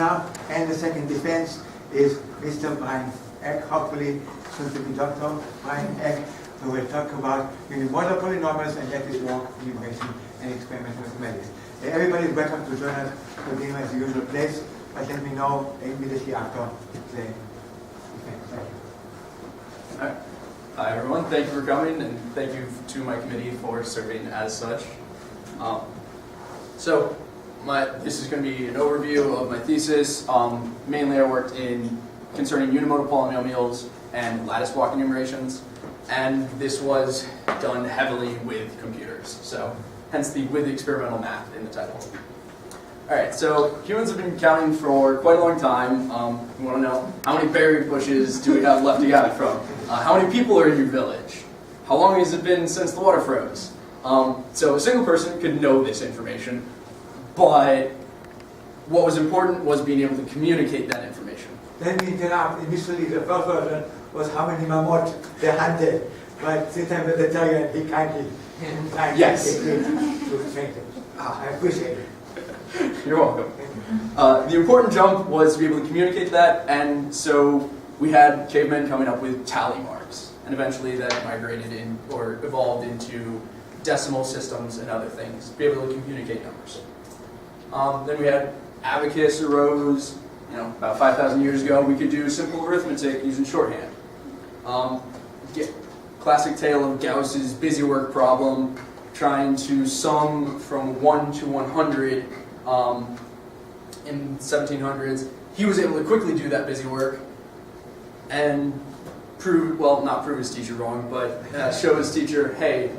And the second defense is Mr. Brian Eck, hopefully soon to be Dr. Brian Eck, who will talk about unimodal polynomials and lattice walk, enumeration, and experimental mathematics. Everybody is welcome to join us for dinner at the usual place, but let me know immediately after the event. Thank you. All right. Hi everyone, thank you for coming, and thank you to my committee for serving as such. This is going to be an overview of my thesis. Mainly I worked concerning unimodal polynomials and lattice walk enumerations, and this was done heavily with computers, so hence the with experimental math in the title. Alright, so humans have been counting for quite a long time. You want to know how many berry bushes do we have left to gather from? How many people are in your village? How long has it been since the water froze? So a single person could know this information, but what was important was being able to communicate that information. Let me interrupt. Initially, the first version was how many mammoths they hunted, but since I'm vegetarian, he kindly Yes. agreed to change it. I appreciate it. You're welcome. The important jump was to be able to communicate that, and so we had cavemen coming up with tally marks, and eventually that migrated in or evolved into decimal systems and other things, to be able to communicate numbers. Then we had abacus arose, about 5,000 years ago. We could do simple arithmetic using shorthand. Classic tale of Gauss's busywork problem, trying to sum from 1 to 100 in 1700s. He was able to quickly do that busywork and not prove his teacher wrong, but show his teacher, hey,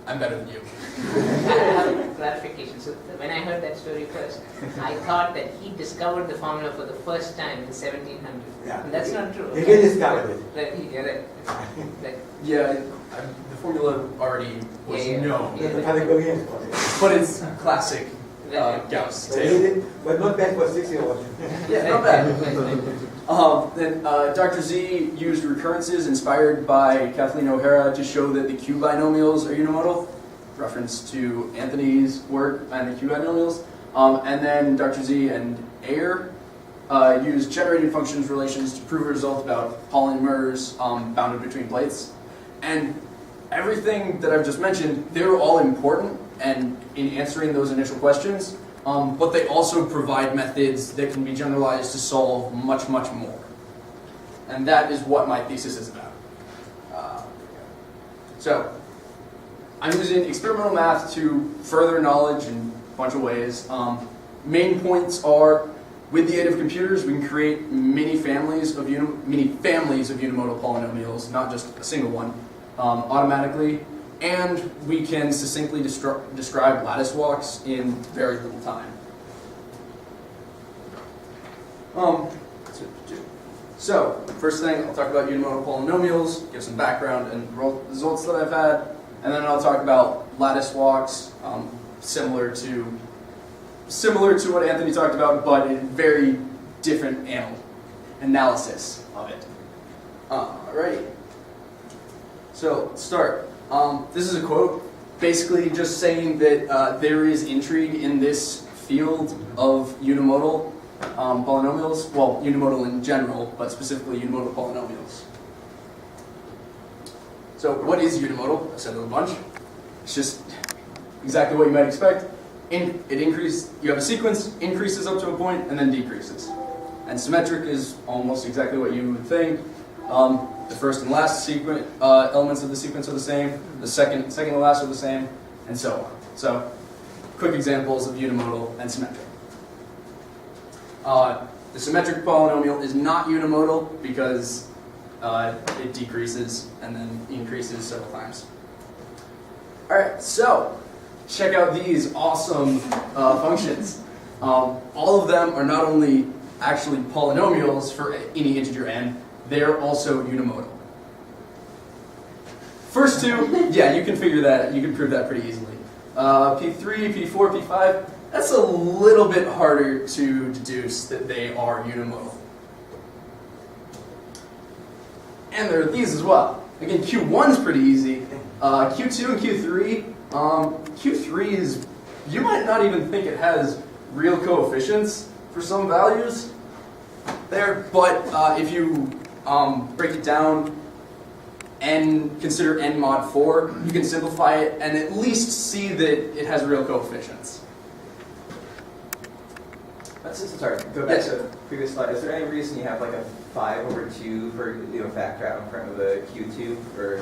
I'm better than you. I have a clarification. So when I heard that story first, I thought that he discovered the formula for the first time in 1700. Yeah. And that's not true. He rediscovered it. Right. Yeah, the formula already was known, The Pythagoreans for it. but it's classic Gauss tale. But not bad for 6-year-olds. Yeah, not bad. Then Dr. Z used recurrences inspired by Kathleen O'Hara to show that the Q binomials are unimodal, reference to Anthony's work and the Q binomials. And then Dr. Z and Ayyer used generated functions relations to prove a result about polymers bounded between plates. And everything that I've just mentioned, they're all important and in answering those initial questions, but they also provide methods that can be generalized to solve much, much more. And that is what my thesis is about. So, I'm using experimental math to further knowledge in a bunch of ways. Main points are, with the aid of computers, we can create many families of unimodal polynomials, not just a single one, automatically. And we can succinctly describe lattice walks in very little time. So, first thing, I'll talk about unimodal polynomials, give some background and results that I've had, and then I'll talk about lattice walks, similar to what Anthony talked about, but in very different analysis of it. Alrighty. So, let's start. This is a quote, basically just saying that there is intrigue in this field of unimodal polynomials, well, unimodal in general, but specifically unimodal polynomials. So what is unimodal? I said it a bunch. It's just exactly what you might expect. You have a sequence, increases up to a point, and then decreases. And symmetric is almost exactly what you would think. The first and last elements of the sequence are the same, the second and last are the same, and so on. So, quick examples of unimodal and symmetric. The symmetric polynomial is not unimodal because it decreases and then increases several times. Alright, so, check out these awesome functions. All of them are not only actually polynomials for any integer n, they're also unimodal. First two, yeah, you can figure that, you can prove that pretty easily. P3, P4, P5, that's a little bit harder to deduce that they are unimodal. And there are these as well. Again, Q1 is pretty easy. Q2 and Q3 is, you might not even think it has real coefficients, for some values there, but if you break it down and consider n mod 4, you can simplify it and at least see that it has real coefficients. Sorry, go back to the previous slide. Is there any reason you have like a 5/2 for factor out in front of the Q2? Or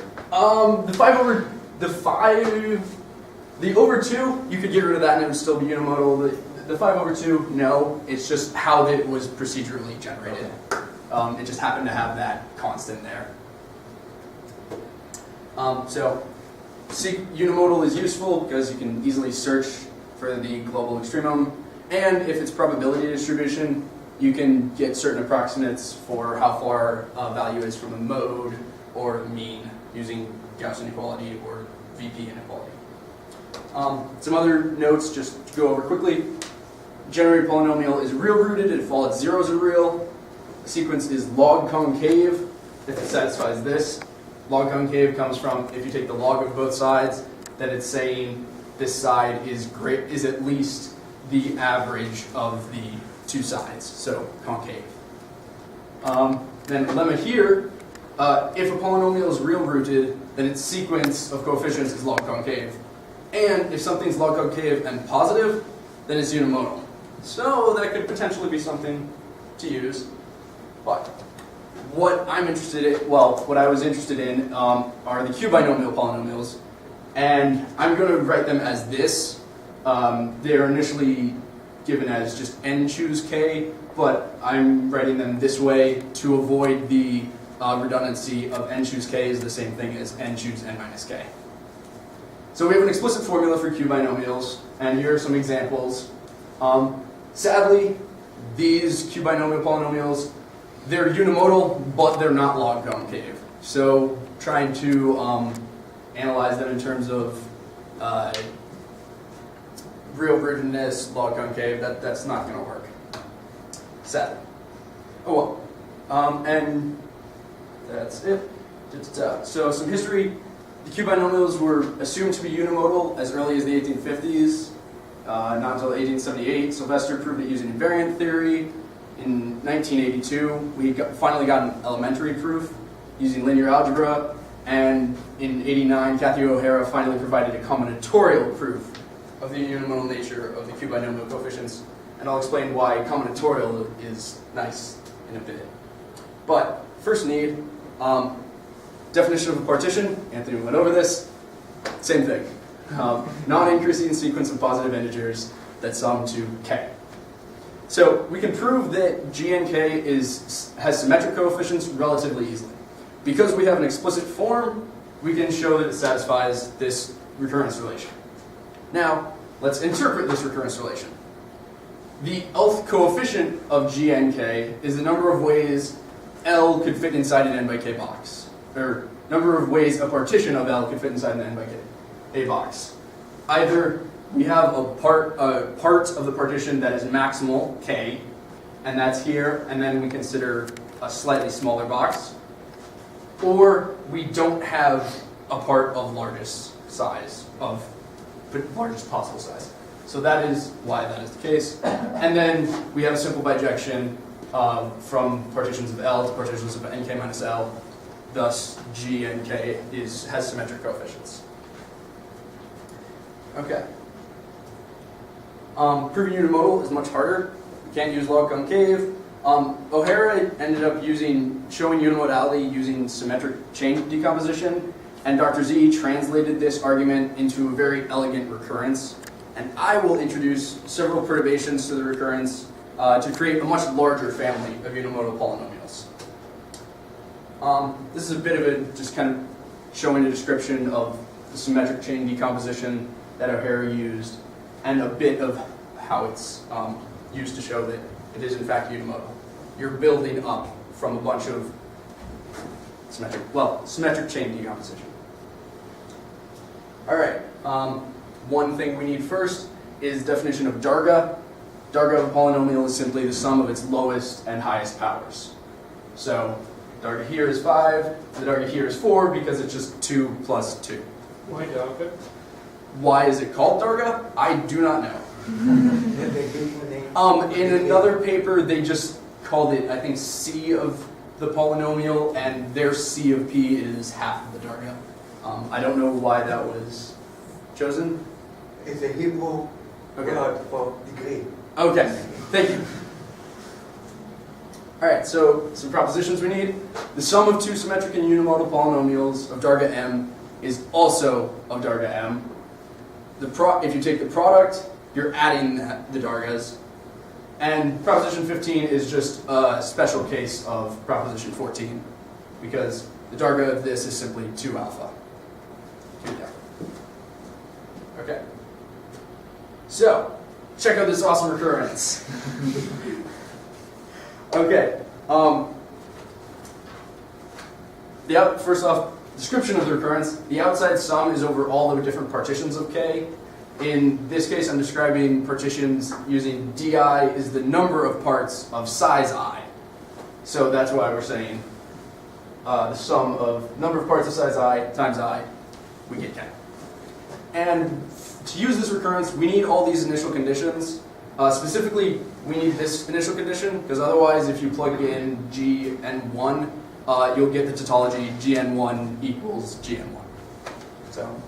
the over 2, you could get rid of that and it would still be unimodal. The 5/2, no, it's just how it was procedurally generated. It just happened to have that constant there. So unimodal is useful because you can easily search for the global extremum, and if it's probability distribution, you can get certain approximates for how far a value is from a mode or the mean using Gauss inequality or VP inequality. Some other notes just to go over quickly. Generated polynomial is real rooted if all its zeros are real. The sequence is log concave if it satisfies this. Log concave comes from if you take the log of both sides, that it's saying this side is at least the average of the two sides, so concave. Then lemma here, if a polynomial is real rooted, then its sequence of coefficients is log concave. And if something's log concave and positive, then it's unimodal. So that could potentially be something to use. But what I was interested in are the q-binomial polynomials. And I'm going to write them as this. They're initially given as just n choose k, but I'm writing them this way to avoid the redundancy of n choose k is the same thing as n choose n minus k. So we have an explicit formula for q-binomials, and here are some examples. Sadly, these q-binomial polynomials, they're unimodal, but they're not log concave. So trying to analyze them in terms of real rootedness, log concave, that's not going to work. Sadly. Oh well. And that's it. So some history. The q-binomials were assumed to be unimodal as early as the 1850s, not until 1878. Sylvester proved it using invariant theory. In 1982, we finally got an elementary proof using linear algebra, and in 89, Kathy O'Hara finally provided a combinatorial proof of the unimodal nature of the q-binomial coefficients, and I'll explain why combinatorial is nice in a bit. But first need, definition of a partition. Anthony went over this. Same thing. Non-increasing sequence of positive integers that sum to k. So we can prove that G and K has symmetric coefficients relatively easily. Because we have an explicit form, we can show that it satisfies this recurrence relation. Now, let's interpret this recurrence relation. The nth coefficient of G and K is the number of ways L could fit inside an n by k box. Or number of ways a partition of L could fit inside an n by k box. Either we have a part of the partition that is maximal, k, and that's here, and then we consider a slightly smaller box. Or we don't have a part of largest possible size. So that is why that is the case. And then we have a simple bijection from partitions of L to partitions of nk minus L. Thus, G and K has symmetric coefficients. Okay. Proving unimodal is much harder. You can't use log concave. O'Hara ended up showing unimodality using symmetric chain decomposition, and Dr. Z translated this argument into a very elegant recurrence. And I will introduce several perturbations to the recurrence to create a much larger family of unimodal polynomials. This is a bit of just kind of showing a description of the symmetric chain decomposition that O'Hara used, and a bit of how it's used to show that it is in fact unimodal. You're building up from a bunch of symmetric chain decomposition. All right. One thing we need first is definition of Darga. Darga of a polynomial is simply the sum of its lowest and highest powers. So Darga here is 5, the Darga here is 4 because it's just 2 plus 2. Why Darga? Why is it called Darga? I do not know. Then they gave you a name. In another paper, they just called it, I think, C of the polynomial, and their C of P is half of the darga. I don't know why that was chosen. It's a Hebrew Okay. word for degree. Okay, thank you. All right, so some propositions we need. The sum of two symmetric and unimodal polynomials of darga M is also of darga M. If you take the product, you're adding the dargas. And proposition 15 is just a special case of proposition 14, because the darga of this is simply 2 alpha. 2 delta. Okay. So, check out this awesome recurrence. Okay. First off, description of the recurrence. The outside sum is over all the different partitions of K. In this case, I'm describing partitions using di is the number of parts of size I. So that's why we're saying the sum of number of parts of size I times I, we get K. And to use this recurrence, we need all these initial conditions. Specifically, we need this initial condition, because otherwise if you plug in gn1, you'll get the tautology gn1 equals gn1. So,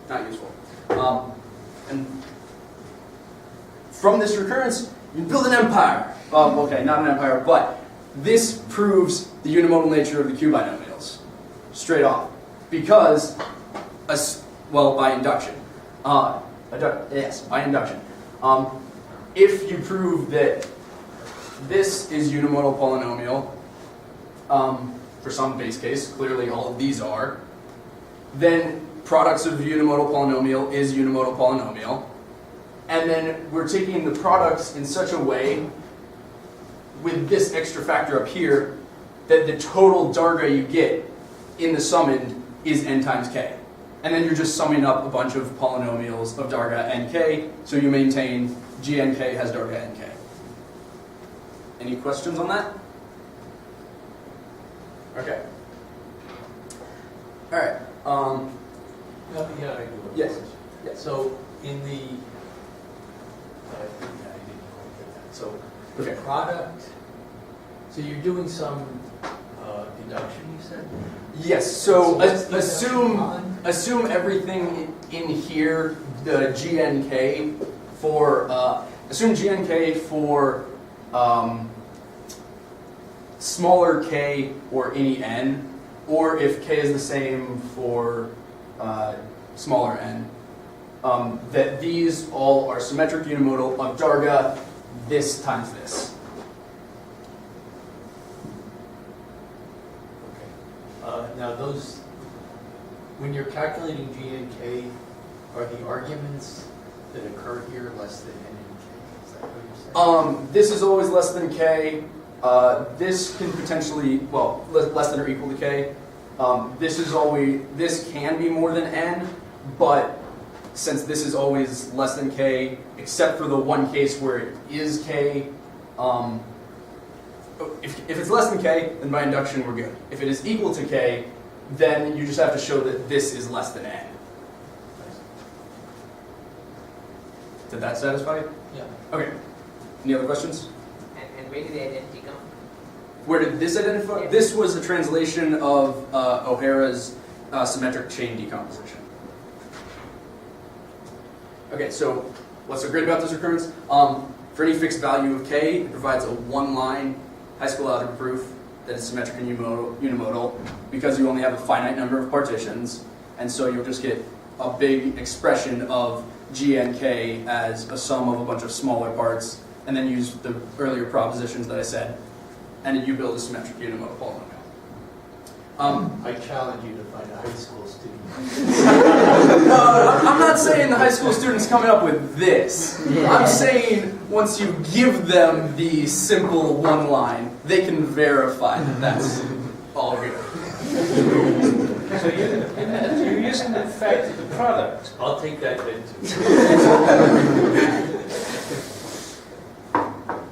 not useful. And from this recurrence, you build an empire. Okay, not an empire, but this proves the unimodal nature of the Q binomials, straight off. Because, by induction. Yes, by induction. If you prove that this is unimodal polynomial, for some base case, clearly all of these are, then products of unimodal polynomial is unimodal polynomial. And then we're taking the products in such a way with this extra factor up here that the total darga you get in the summand is n times k. And then you're just summing up a bunch of polynomials of darga nk, so you maintain gnk has darga nk. Any questions on that? Okay. All right. Yeah, I do. Yes. Yes. So in the, I didn't quite get that. So the Okay. product, so you're doing some deduction, you said? Yes. So what's the deduction on? assume everything in here, the gnk for assume gnk for smaller k or any n, or if k is the same for smaller n, that these all are symmetric unimodal of darga this times this. Okay. Now those, when you're calculating G and K, are the arguments that occur here less than N and K? Is that what you're saying? This is always less than k. This can potentially, well, less than or equal to k. This can be more than n, but since this is always less than k, except for the one case where it is k, if it's less than k, then by induction we're good. If it is equal to k, then you just have to show that this is less than n. Did that satisfy you? Yeah. Okay. Any other questions? And where did the identity come from? Where did this identify? Yeah. This was a translation of O'Hara's symmetric chain decomposition. Okay, so what's so great about this recurrence? For any fixed value of k, it provides a one-line high school algebra proof that is symmetric and unimodal because you only have a finite number of partitions, and so you'll just get a big expression of g and k as a sum of a bunch of smaller parts, and then use the earlier propositions that I said, and then you build a symmetric unimodal polynomial. I challenge you to find a high school student. I'm not saying the high school student's coming up with this. I'm saying once you give them the simple one line, they can verify that that's all good. So you're using the fact of the product. I'll take that then too.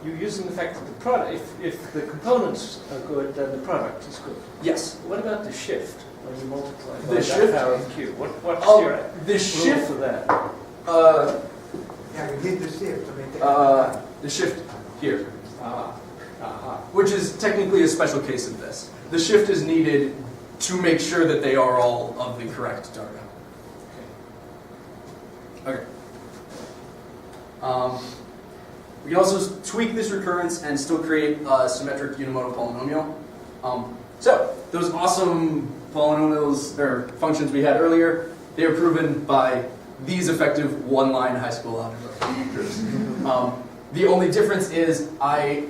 You're using the fact of the product. If the components are good, then the product is good. Yes. What about the shift when you multiply by The that shift? power of q? What's Oh, your the rule shift. for that? Yeah, we need the shift to maintain. The shift here, which is technically a special case of this. The shift is needed to make sure that they are all of the correct data. Okay. We can also tweak this recurrence and still create a symmetric unimodal polynomial. So those awesome polynomials or functions we had earlier, they are proven by these effective one-line high school algebra proofs. The only difference is I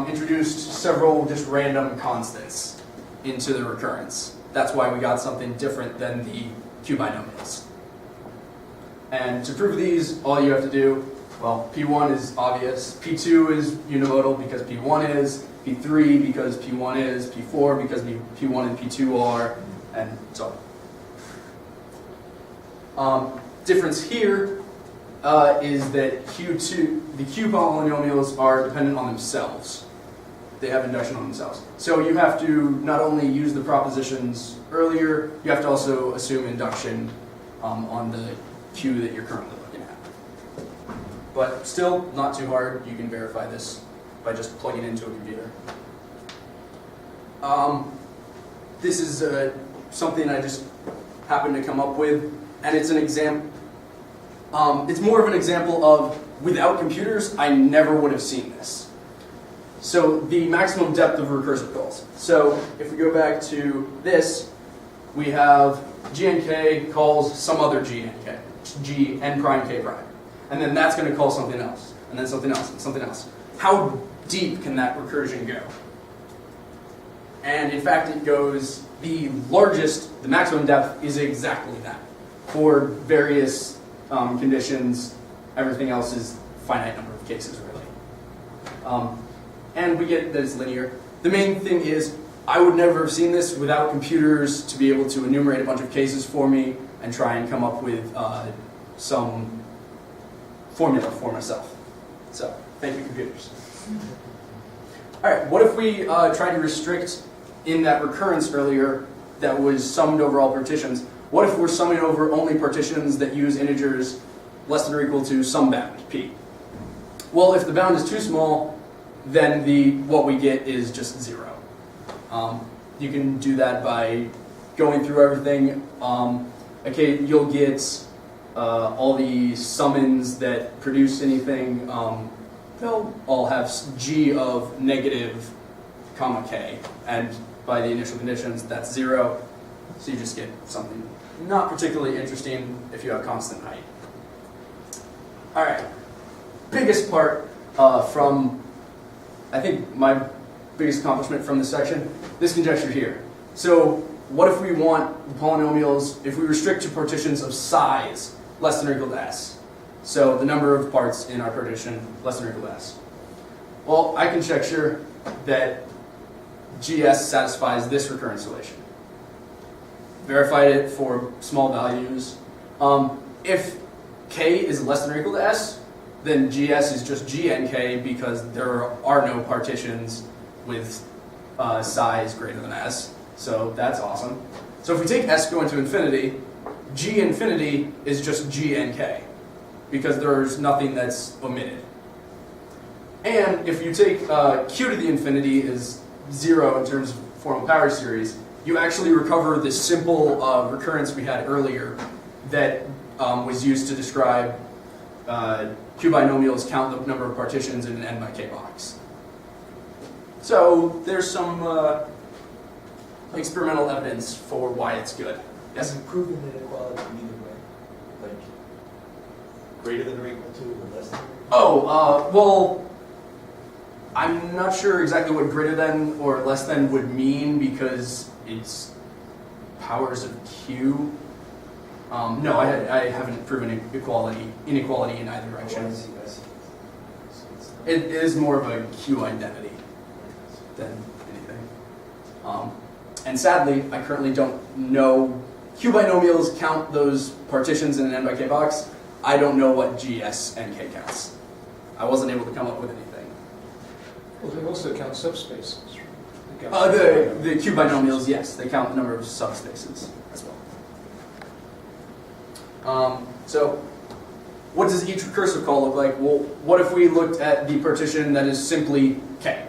introduced several just random constants into the recurrence. That's why we got something different than the Q binomials. And to prove these, all you have to do, well, P1 is obvious, P2 is unimodal because P1 is, P3 because P1 is, P4 because P1 and P2 are, and so on. Difference here is that the Q polynomials are dependent on themselves. They have induction on themselves. So you have to not only use the propositions earlier, you have to also assume induction on the Q that you're currently looking at. But still, not too hard. You can verify this by just plugging into a computer. This is something I just happened to come up with, and it's an example. It's more of an example of, without computers, I never would have seen this. So the maximum depth of recursive calls. So if we go back to this, we have GNK calls some other GNK, G n prime k prime. And then that's going to call something else, and then something else, and something else. How deep can that recursion go? And in fact, it goes, the largest, the maximum depth is exactly that. For various conditions, everything else is finite number of cases, really. And we get that it's linear. The main thing is, I would never have seen this without computers to be able to enumerate a bunch of cases for me and try and come up with some formula for myself. So, thank you, computers. All right, what if we try to restrict in that recurrence earlier that was summed over all partitions? What if we're summing over only partitions that use integers less than or equal to some bound, p? Well, if the bound is too small, then what we get is just 0. You can do that by going through everything. Okay, you'll get all the summons that produce anything. They'll all have g of negative comma k, and by the initial conditions, that's 0. So you just get something not particularly interesting if you have constant height. All right, biggest part from, I think my biggest accomplishment from this section, this conjecture here. So what if we want polynomials, if we restrict to partitions of size less than or equal to s? So the number of parts in our partition less than or equal to s. Well, I conjecture that GS satisfies this recurrence relation. Verified it for small values. If k is less than or equal to s, then GS is just GNK because there are no partitions with size greater than s. So that's awesome. So if we take s going to infinity, G infinity is just GNK because there's nothing that's omitted. And if you take q to the infinity is 0 in terms of formal power series, you actually recover this simple recurrence we had earlier that was used to describe Q binomials count the number of partitions in an n by k box. So there's some experimental evidence for why it's good. Yes? Have you proven inequality either way? Like, greater than or equal to or less than or equal to? Oh, well, I'm not sure exactly what greater than or less than would mean because it's powers of Q. No, I haven't proven inequality in either direction. It is more of a Q identity than anything. And sadly, I currently don't know. Q binomials count those partitions in an n by k box. I don't know what G, S, and K counts. I wasn't able to come up with anything. Well, they also count subspaces. The Q binomials, yes, they count the number of subspaces as well. So what does each recursive call look like? Well, what if we looked at the partition that is simply k?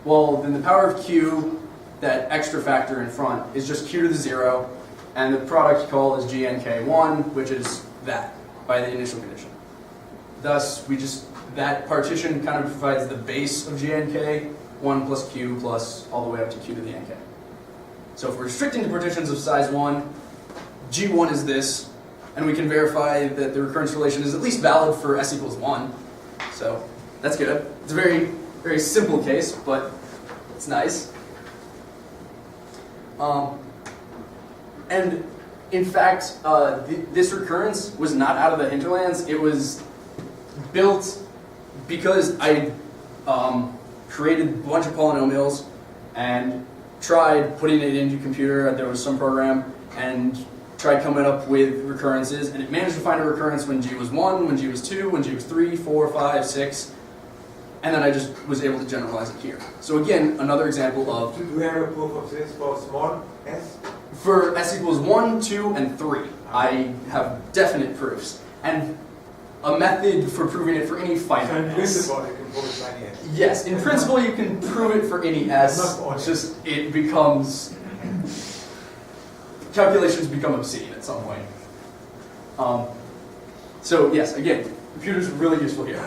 Well, then the power of q, that extra factor in front, is just q to the 0, and the product call is gnk1, which is that, by the initial condition. Thus, that partition kind of provides the base of gnk, 1 plus q plus all the way up to q to the nk. So if we're restricting to partitions of size 1, g1 is this, and we can verify that the recurrence relation is at least valid for s equals 1. So that's good. It's a very, very simple case, but it's nice. And in fact, this recurrence was not out of the hinterlands. It was built because I created a bunch of polynomials and tried putting it into a computer. There was some program and tried coming up with recurrences, and it managed to find a recurrence when g was 1, when g was 2, when g was 3, 4, 5, 6, and then I just was able to generalize it here. So again, another example of... Do you have a proof of this for small s? For s equals 1, 2, and 3, I have definite proofs. And a method for proving it for any finite So in s. principle, you can prove it by any s. Yes, in principle you can prove it for any s. It's just, it becomes... calculations become obscene at some point. So yes, again, computers are really useful here.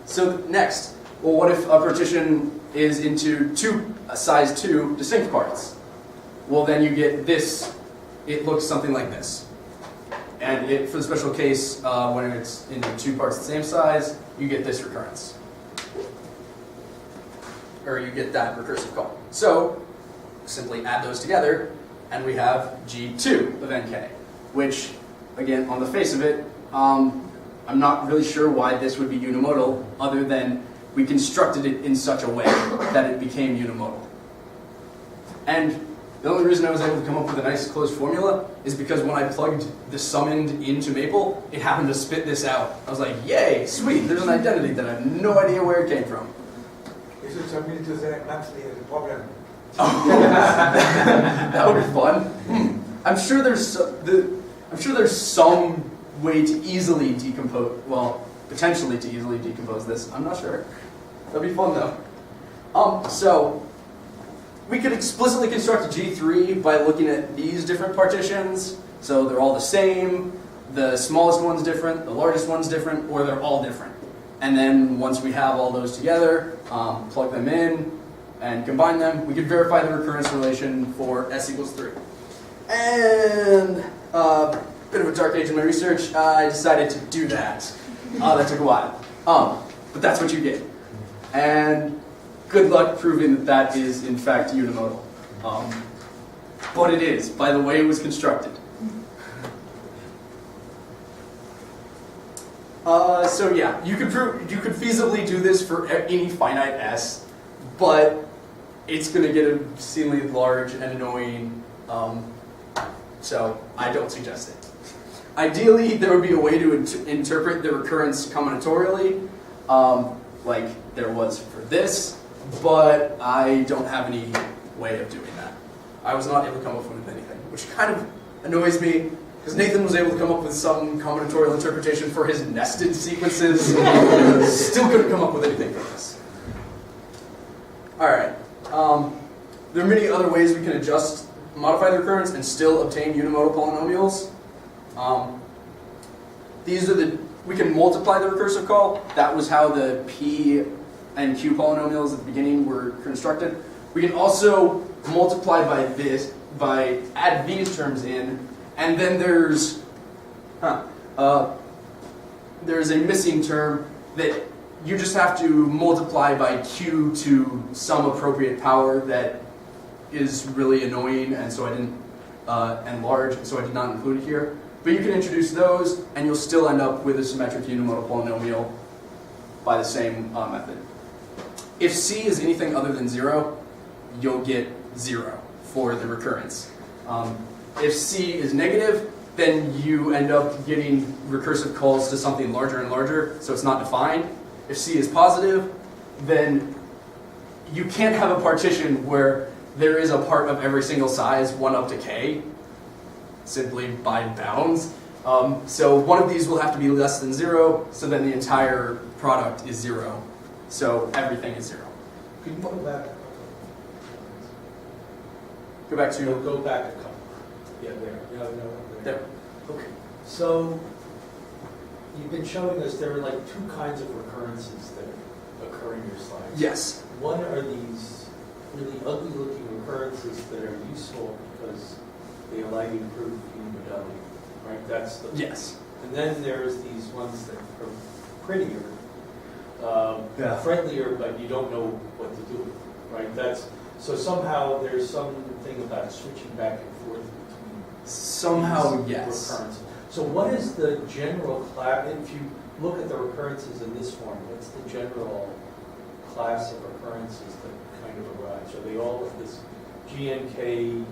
So next, well, what if a partition is into size 2 distinct parts? Well, then you get this. It looks something like this. And for the special case, when it's into 2 parts the same size, you get this recurrence. Or you get that recursive call. So simply add those together, and we have G2 of nk, which, again, on the face of it, I'm not really sure why this would be unimodal, other than we constructed it in such a way that it became unimodal. And the only reason I was able to come up with a nice closed formula is because when I plugged the summoned into Maple, it happened to spit this out. I was like, yay, sweet, there's an identity that I have no idea where it came from. You should submit it to the monthly as a problem. That would be fun. I'm sure there's some way to easily decompose. Well, potentially to easily decompose this. I'm not sure. That'd be fun though. So we could explicitly construct a G3 by looking at these different partitions. So they're all the same. The smallest one's different. The largest one's different, or they're all different. And then once we have all those together, plug them in and combine them, we could verify the recurrence relation for s equals 3. And bit of a dark age in my research, I decided to do that. That took a while. But that's what you get. And good luck proving that that is in fact unimodal. But it is, by the way it was constructed. So yeah, you could feasibly do this for any finite s, but it's going to get obscenely large and annoying, so I don't suggest it. Ideally, there would be a way to interpret the recurrence combinatorially, like there was for this, but I don't have any way of doing that. I was not able to come up with anything, which kind of annoys me, because Nathan was able to come up with some combinatorial interpretation for his nested sequences, still couldn't come up with anything for this. Alright, there are many other ways we can modify the recurrence and still obtain unimodal polynomials. We can multiply the recursive call. That was how the P and Q polynomials at the beginning were constructed. We can also multiply by add these terms in, and then there's a missing term that you just have to multiply by Q to some appropriate power that is really annoying, and so I didn't, and large, and so I did not include it here. But you can introduce those, and you'll still end up with a symmetric unimodal polynomial by the same method. If C is anything other than 0, you'll get 0 for the recurrence. If C is negative, then you end up getting recursive calls to something larger and larger, so it's not defined. If C is positive, then you can't have a partition where there is a part of every single size, 1 up to k, simply by bounds. So one of these will have to be less than 0, so then the entire product is 0. So everything is 0. Could you go back? Go back to Go back a couple. Yeah, there. Yeah, no, there. Okay, so you've been showing us there are like two kinds of recurrences that occur in your slides. Yes. One are these really ugly looking recurrences that are useful because they allow you to prove unimodality, right? That's the Yes. And then there's these ones that are prettier, friendlier, but you don't know what to do with, right? So somehow there's something about switching back and forth between Somehow, these yes. recurrences. So what is the general class, if you look at the recurrences in this form, what's the general class of recurrences that kind of arise? Are they all of this GNK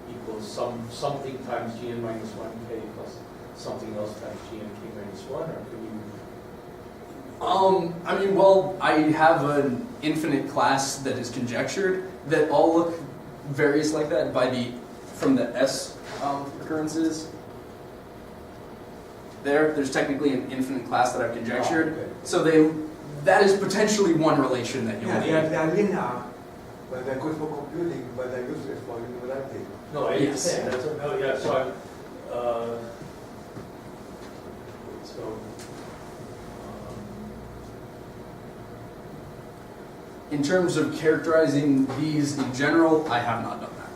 equals something times GN minus 1K plus something else times GNK minus 1, or can you? I mean, well, I have an infinite class that is conjectured that all look various like that from the S recurrences. There's technically an infinite class that I've conjectured. Oh, okay. So that is potentially one relation that you'll Yeah, need. they are linear, but they're good for computing, but they're useless for unimodality. No, I Yes. understand. That's what, oh, yeah. So I'm. In terms of characterizing these in general, I have not done that.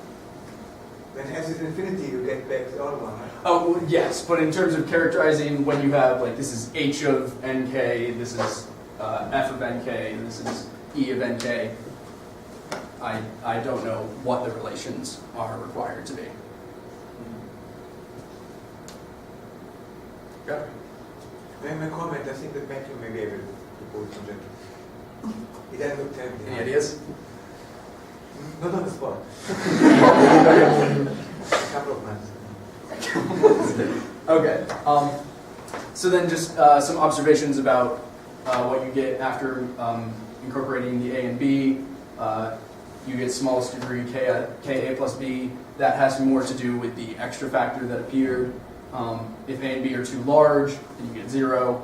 When S is infinity, you get back the other one, right? Oh, well, yes, but in terms of characterizing when you have, like, this is H of NK, this is F of NK, this is E of NK, I don't know what the relations are required to be. Okay. When I comment, I think that Matthew may be able to pose something. He doesn't look terribly. Any ideas? Not on the spot. A couple of months. Okay. So then just some observations about what you get after incorporating the A and B. You get smallest degree Ka plus B. That has more to do with the extra factor that appeared. If A and B are too large, then you get 0.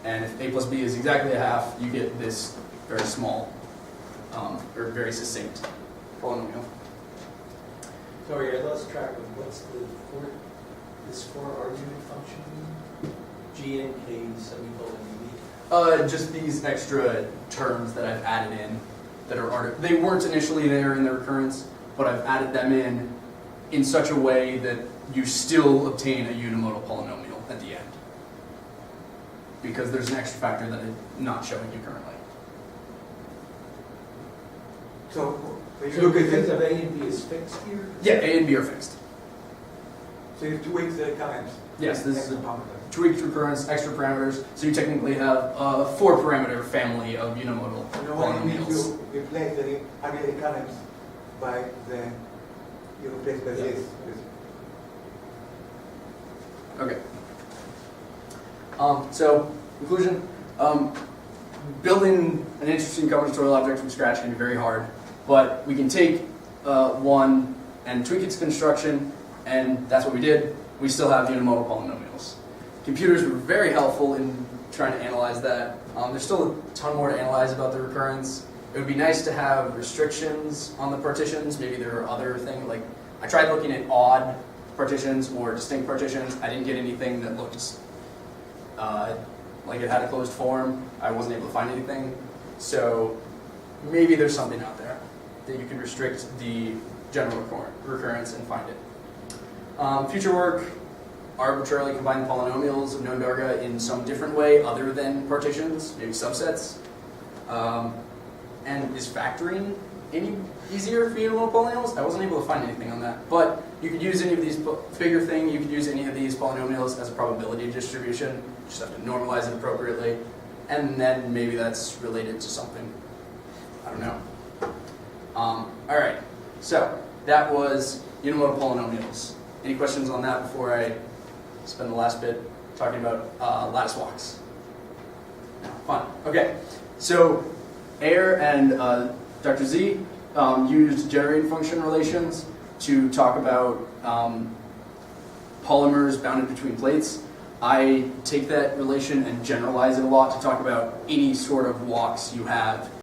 And if A plus B is exactly a half, you get this very small, or very succinct polynomial. Sorry, I lost track of what's this 4-argument function mean? GNK semicolon EB? Just these extra terms that I've added in that are they weren't initially there in the recurrence, but I've added them in such a way that you still obtain a unimodal polynomial at the end. Because there's an extra factor that I'm not showing you currently. So, when you So look you at think this, of A and B is fixed here? Yeah, A and B are fixed. so you have to wait the recurrence. Yes, this is a parameter. tweaked recurrence, extra parameters, so you technically have a 4-parameter family of unimodal You know what it means? polynomials. You replace the ugly recurrence by you replace by this. Okay. So, conclusion. Building an interesting combinatorial object from scratch can be very hard, but we can take one and tweak its construction, and that's what we did. We still have unimodal polynomials. Computers were very helpful in trying to analyze that. There's still a ton more to analyze about the recurrence. It would be nice to have restrictions on the partitions. Maybe there are other things, like I tried looking at odd partitions or distinct partitions. I didn't get anything that looked like it had a closed form. I wasn't able to find anything. So maybe there's something out there that you can restrict the general recurrence and find it. Future work, arbitrarily combine polynomials of known Darga in some different way other than partitions, maybe subsets. And is factoring any easier for unimodal polynomials? I wasn't able to find anything on that. But you could use any of these, bigger thing, you could use any of these polynomials as a probability distribution. You just have to normalize it appropriately. And then maybe that's related to something. I don't know. All right, so that was unimodal polynomials. Any questions on that before I spend the last bit talking about lattice walks? No, fun. Okay, so Ayyer and Dr. Z used generating function relations to talk about polymers bounded between plates. I take that relation and generalize it a lot to talk about any sort of walks you have